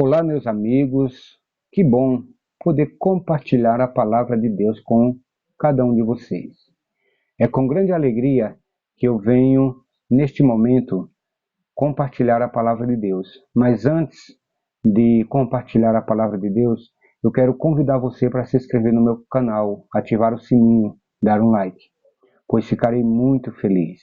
Olá, meus amigos, que bom poder compartilhar a palavra de Deus com cada um de vocês. É com grande alegria que eu venho, neste momento, compartilhar a palavra de Deus. Mas antes de compartilhar a palavra de Deus, eu quero convidar você para se inscrever no meu canal, ativar o sininho, dar um like, pois ficarei muito feliz.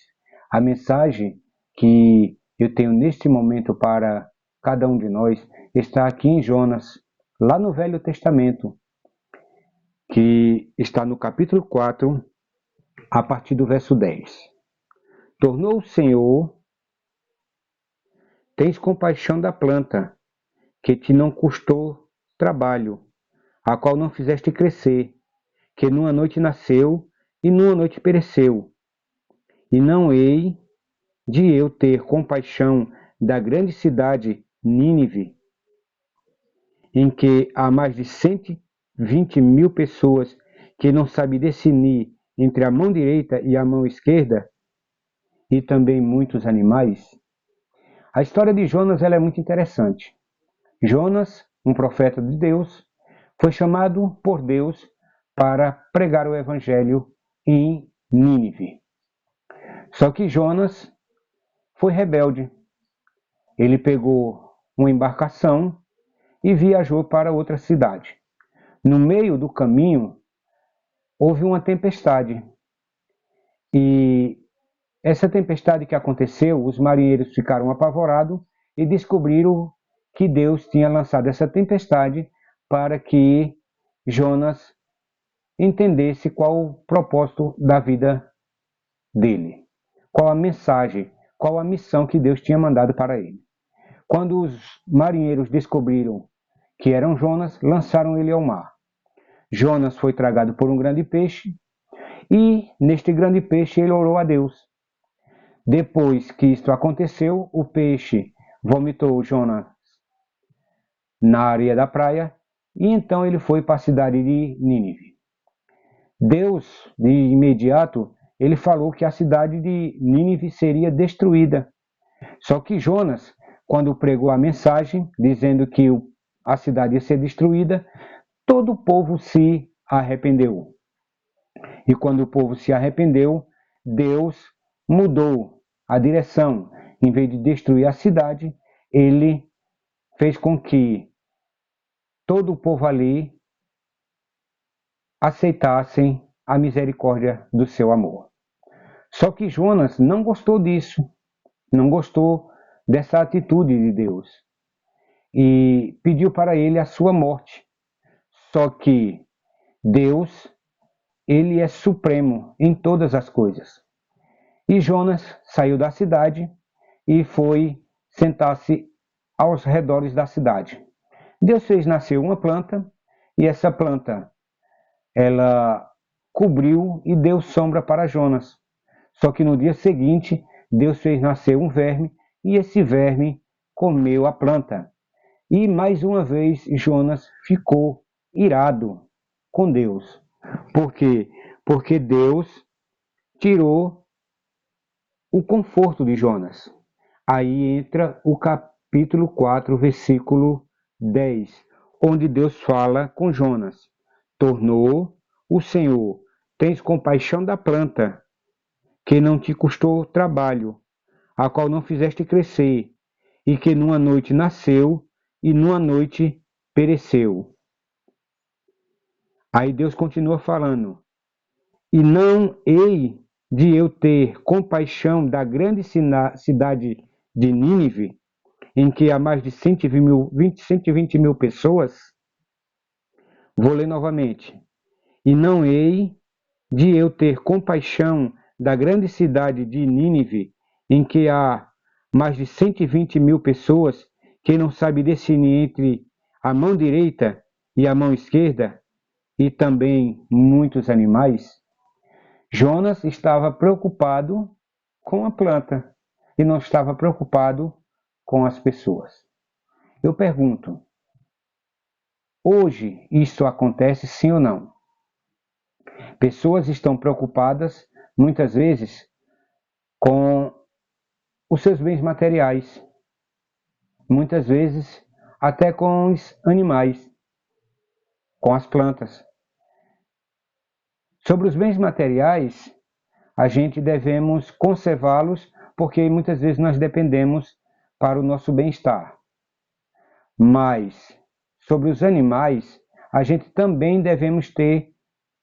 A mensagem que eu tenho neste momento para cada um de nós está aqui em Jonas, lá no Velho Testamento, que está no capítulo 4, a partir do verso 10. Tornou o Senhor, tens compaixão da planta, que te não custou trabalho, a qual não fizeste crescer, que numa noite nasceu e numa noite pereceu. E não hei de eu ter compaixão da grande cidade Nínive, em que há mais de 120 mil pessoas que não sabem discernir entre a mão direita e a mão esquerda, e também muitos animais. A história de Jonas ela é muito interessante. Jonas, um profeta de Deus, foi chamado por Deus para pregar o evangelho em Nínive. Só que Jonas foi rebelde. Ele pegou uma embarcação e viajou para outra cidade. No meio do caminho, houve uma tempestade. E essa tempestade que aconteceu, os marinheiros ficaram apavorados e descobriram que Deus tinha lançado essa tempestade para que Jonas entendesse qual o propósito da vida dele, qual a mensagem, qual a missão que Deus tinha mandado para ele. Quando os marinheiros descobriram que eram Jonas, lançaram ele ao mar. Jonas foi tragado por um grande peixe e neste grande peixe ele orou a Deus. Depois que isto aconteceu, o peixe vomitou Jonas na areia da praia e então ele foi para a cidade de Nínive. Deus, de imediato, ele falou que a cidade de Nínive seria destruída. Só que Jonas, quando pregou a mensagem, dizendo que a cidade ia ser destruída, todo o povo se arrependeu. E quando o povo se arrependeu, Deus mudou a direção. Em vez de destruir a cidade, ele fez com que todo o povo ali aceitassem a misericórdia do seu amor. Só que Jonas não gostou disso, não gostou dessa atitude de Deus e pediu para ele a sua morte. Só que Deus, ele é supremo em todas as coisas. E Jonas saiu da cidade e foi sentar-se aos redores da cidade. Deus fez nascer uma planta e essa planta ela cobriu e deu sombra para Jonas. Só que no dia seguinte, Deus fez nascer um verme e esse verme comeu a planta. E mais uma vez Jonas ficou irado com Deus. Por quê? Porque Deus tirou o conforto de Jonas. Aí entra o capítulo 4, versículo 10, onde Deus fala com Jonas. Tornou o Senhor, tens compaixão da planta, que não te custou trabalho, a qual não fizeste crescer, e que numa noite nasceu e numa noite pereceu. Aí Deus continua falando. E não hei de eu ter compaixão da grande cidade de Nínive, em que há mais de 120 mil pessoas? Vou ler novamente. E não hei de eu ter compaixão da grande cidade de Nínive, em que há mais de 120 mil pessoas que não sabem discernir entre a mão direita e a mão esquerda, e também muitos animais? Jonas estava preocupado com a planta e não estava preocupado com as pessoas. Eu pergunto, hoje isso acontece sim ou não? Pessoas estão preocupadas, muitas vezes, com os seus bens materiais. Muitas vezes, até com os animais, com as plantas. Sobre os bens materiais, a gente devemos conservá-los, porque muitas vezes nós dependemos para o nosso bem-estar. Mas sobre os animais, a gente também devemos ter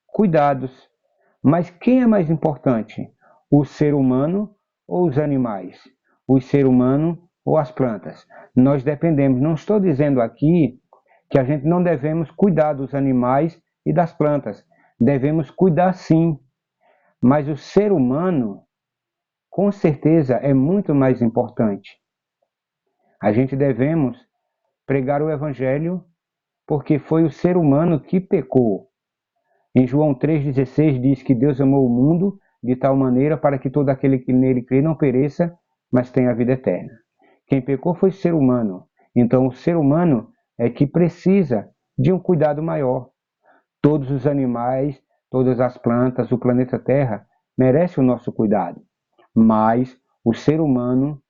cuidados. Mas quem é mais importante? O ser humano ou os animais? O ser humano ou as plantas? Nós dependemos. Não estou dizendo aqui que a gente não devemos cuidar dos animais e das plantas. Devemos cuidar sim. Mas o ser humano, com certeza, é muito mais importante. A gente devemos pregar o evangelho porque foi o ser humano que pecou. Em João 3,16 diz que Deus amou o mundo de tal maneira para que todo aquele que nele crê não pereça, mas tenha a vida eterna. Quem pecou foi o ser humano. Então o ser humano é que precisa de um cuidado maior. Todos os animais, todas as plantas, o planeta Terra merece o nosso cuidado. Mas o ser humano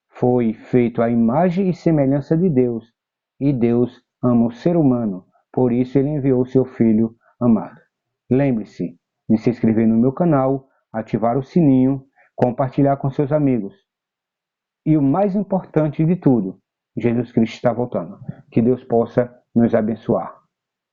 foi feito à imagem e semelhança de Deus. E Deus ama o ser humano. Por isso ele enviou o seu Filho amado. Lembre-se de se inscrever no meu canal, ativar o sininho, compartilhar com seus amigos. E o mais importante de tudo, Jesus Cristo está voltando. Que Deus possa nos abençoar.